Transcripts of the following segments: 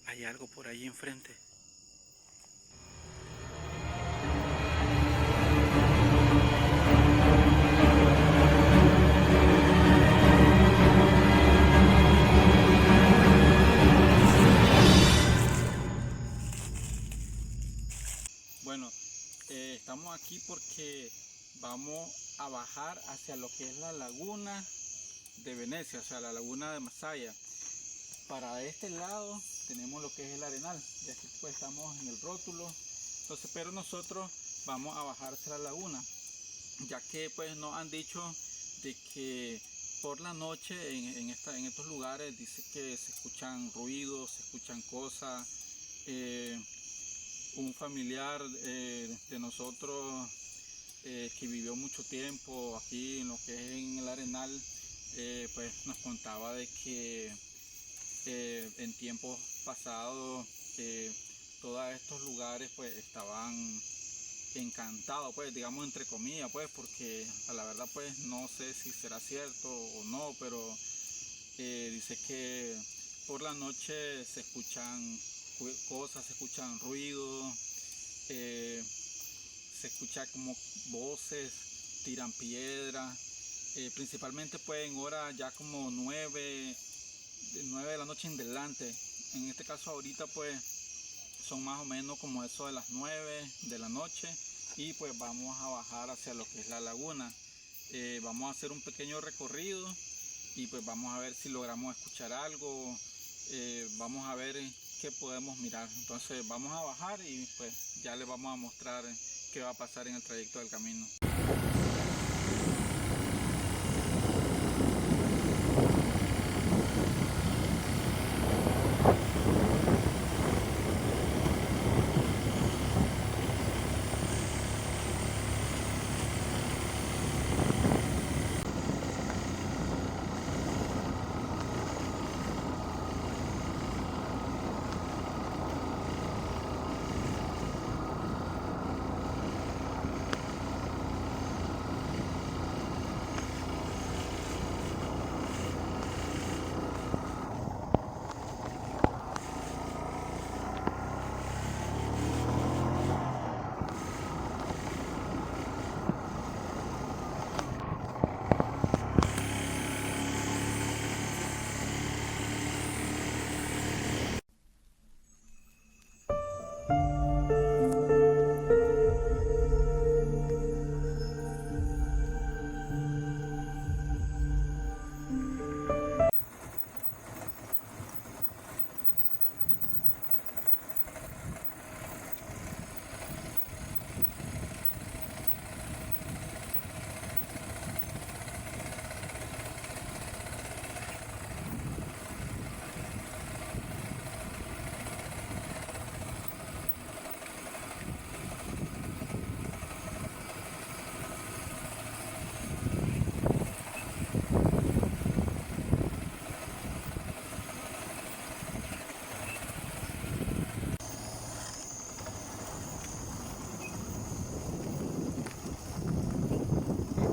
Hay algo por ahí enfrente. Bueno, estamos aquí porque vamos a bajar hacia lo que es la laguna de Venecia, o sea, la laguna de Masaya. Para este lado tenemos lo que es el Arenal, y aquí pues estamos en el rótulo. Entonces, pero nosotros vamos a bajar hacia la laguna, ya que pues nos han dicho de que por la noche en estos lugares dice que se escuchan ruidos, se escuchan cosas. Un familiar de nosotros que vivió mucho tiempo aquí en lo que es en el Arenal, pues nos contaba de que en tiempos pasados todos estos lugares pues estaban encantados, pues digamos entre comillas, pues porque a la verdad pues no sé si será cierto o no, pero dice que por la noche se escuchan cosas, se escuchan ruidos, eh, se escucha como voces, tiran piedras, principalmente pues en horas ya como 9 de la noche en delante. En este caso ahorita pues son más o menos como eso de las 9 de la noche y pues vamos a bajar hacia lo que es la laguna. Vamos a hacer un pequeño recorrido y pues vamos a ver si logramos escuchar algo, vamos a ver qué podemos mirar. Entonces vamos a bajar y pues ya les vamos a mostrar qué va a pasar en el trayecto del camino.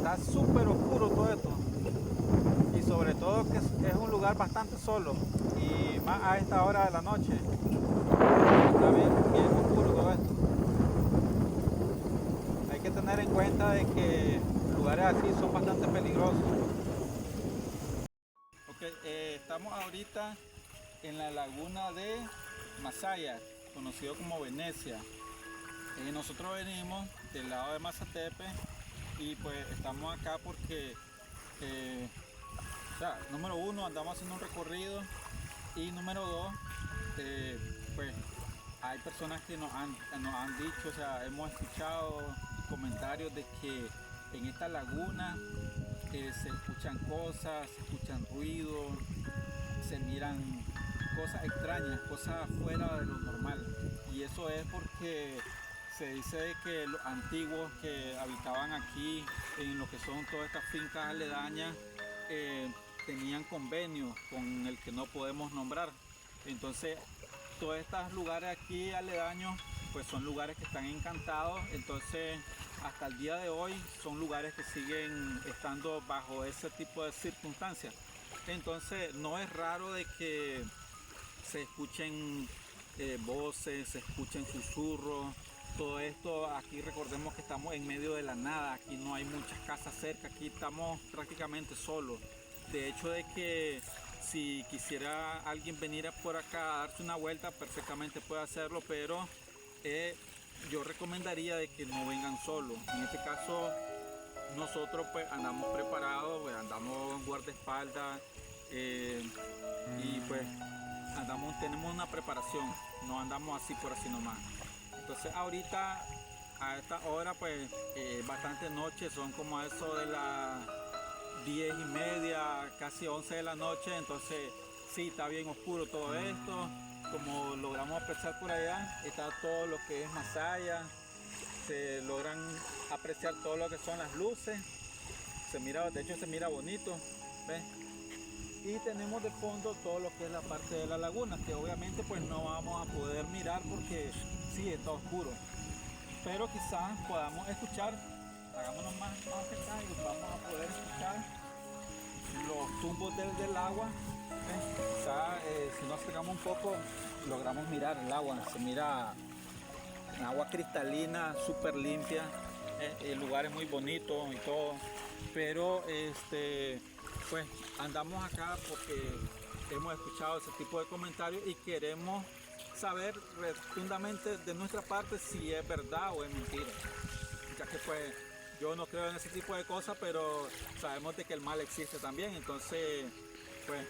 Está súper oscuro todo esto y sobre todo que es un lugar bastante solo y más a esta hora de la noche. Está bien oscuro todo esto. Hay que tener en cuenta de que lugares así son bastante peligrosos. Ok, estamos ahorita en la laguna de Masaya, conocido como Venecia. Nosotros venimos del lado de Mazatepe y pues estamos acá porque o sea, número uno, andamos haciendo un recorrido y número dos, pues hay personas que nos han dicho, o sea, hemos escuchado comentarios de que en esta laguna se escuchan cosas, se escuchan ruidos, se miran cosas extrañas, cosas fuera de lo normal. Y eso es porque se dice que los antiguos que habitaban aquí, en lo que son todas estas fincas aledañas, tenían convenios con el que no podemos nombrar. Entonces, todos estos lugares aquí aledaños, pues son lugares que están encantados. Entonces, hasta el día de hoy son lugares que siguen estando bajo ese tipo de circunstancias. Entonces, no es raro de que se escuchen voces, se escuchen susurros. Todo esto, aquí recordemos que estamos en medio de la nada, aquí no hay muchas casas cerca, aquí estamos prácticamente solos. De hecho de que si quisiera alguien venir por acá a darse una vuelta, perfectamente puede hacerlo, pero yo recomendaría de que no vengan solos. En este caso nosotros pues andamos preparados, pues, andamos guardaespaldas y pues tenemos una preparación, no andamos así por así nomás. Entonces ahorita a esta hora pues bastante noche, son como a eso de las 10:30, casi 11 de la noche, entonces sí, está bien oscuro todo esto. Como logramos apreciar por allá, está todo lo que es Masaya, se logran apreciar todo lo que son las luces, se mira, de hecho se mira bonito, ¿ves? Y tenemos de fondo todo lo que es la parte de la laguna, que obviamente pues no vamos a poder mirar porque sí está oscuro, pero quizás podamos escuchar, hagámonos más cerca y vamos a poder escuchar los tumbos del agua. Quizás si nos acercamos un poco logramos mirar el agua, se mira agua cristalina, súper limpia, el lugar es muy bonito y todo, pero pues andamos acá porque hemos escuchado ese tipo de comentarios y queremos saber rotundamente de nuestra parte si es verdad o es mentira, ya que pues yo no creo en ese tipo de cosas, pero sabemos de que el mal existe también, entonces pues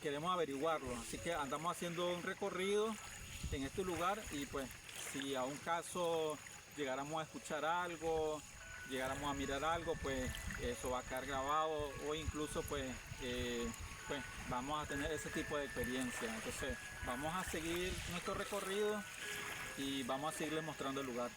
queremos averiguarlo, así que andamos haciendo un recorrido en este lugar y pues si a un caso llegáramos a escuchar algo, llegáramos a mirar algo, pues eso va a quedar grabado o incluso pues vamos a tener ese tipo de experiencia. Entonces vamos a seguir nuestro recorrido y vamos a seguirle mostrando el lugar.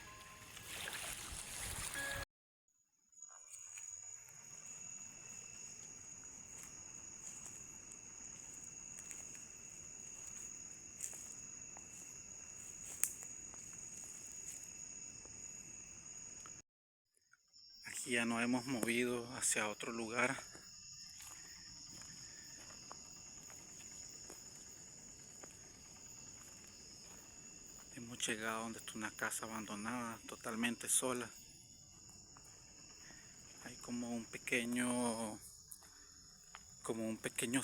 Aquí ya nos hemos movido hacia otro lugar. Hemos llegado donde está una casa abandonada, totalmente sola. Hay como un pequeño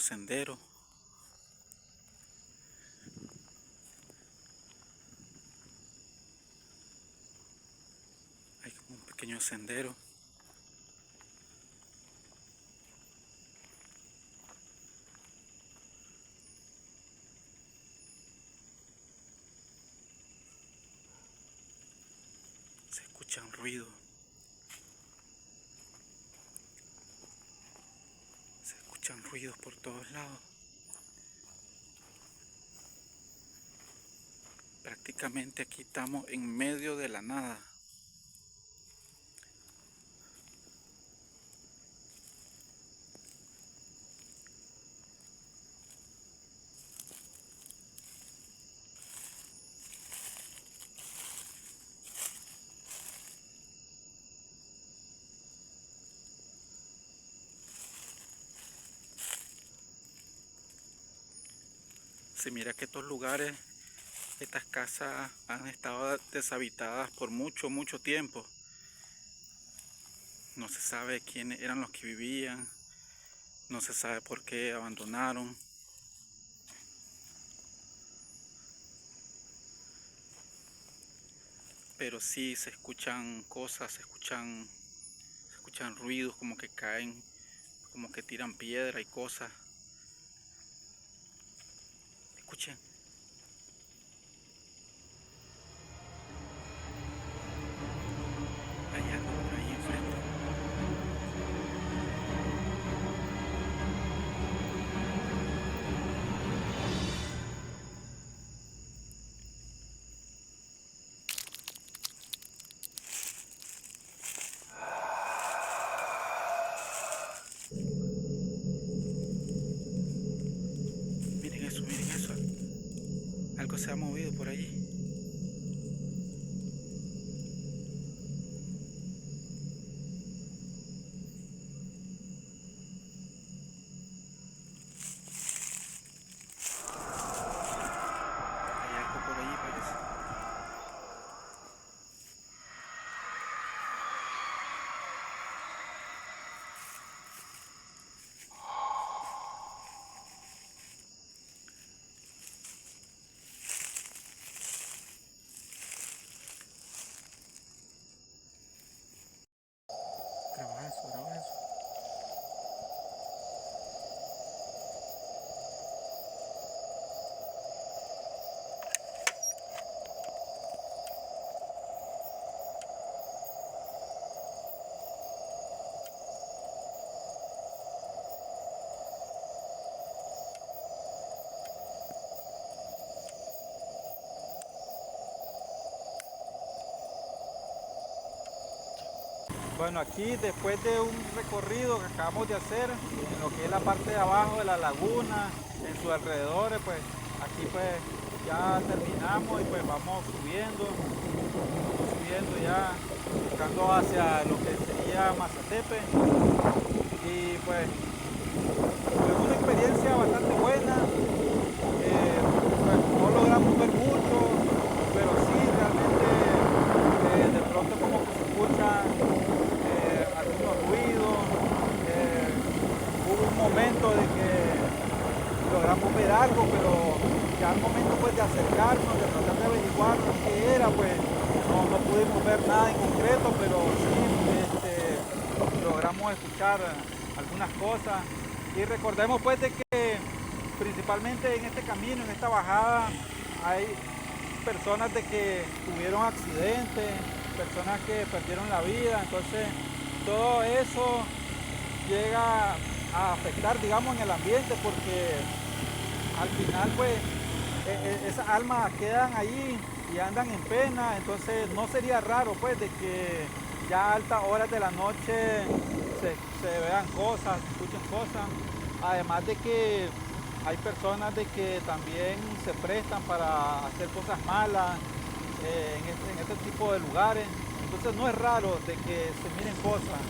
sendero. Hay como un pequeño sendero. Se escuchan ruidos. Se escuchan ruidos por todos lados. Prácticamente aquí estamos en medio de la nada. Se mira que estos lugares, estas casas han estado deshabitadas por mucho tiempo. No se sabe quiénes eran los que vivían, no se sabe por qué abandonaron. Pero sí se escuchan cosas, se escuchan ruidos como que caen, como que tiran piedra y cosas. Escuchen. Allá, por ahí enfrente. Miren eso, miren eso. Algo se ha movido por allí. Bueno, aquí después de un recorrido que acabamos de hacer en lo que es la parte de abajo de la laguna, en sus alrededores, pues aquí pues ya terminamos y pues vamos subiendo ya, buscando hacia lo que sería Mazatepe. Y pues fue una experiencia bastante buena. Pues no logramos ver mucho, pero sí realmente de pronto como que se escuchan algunos ruidos. Hubo un momento de que logramos ver algo, pero ya al momento pues de acercarnos, de tratar de averiguar qué era, pues no pudimos ver nada en concreto, pero sí logramos escuchar algunas cosas. Y recordemos pues de que principalmente en este camino, en esta bajada, hay personas de que tuvieron accidentes, personas que perdieron la vida, entonces todo eso llega a afectar, digamos, en el ambiente, porque al final pues esas almas quedan ahí y andan en pena, entonces no sería raro pues de que ya a altas horas de la noche se vean cosas, se escuchen cosas, además de que hay personas de que también se prestan para hacer cosas malas en este tipo de lugares, entonces no es raro de que se miren cosas,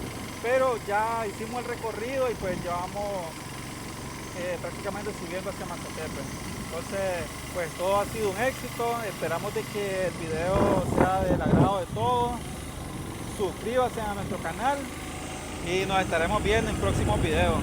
pero ya hicimos el recorrido y pues llevamos prácticamente subiendo hacia Mazatepe. Entonces, pues todo ha sido un éxito, esperamos de que el video sea del agrado de todos, suscríbanse a nuestro canal y nos estaremos viendo en próximos videos.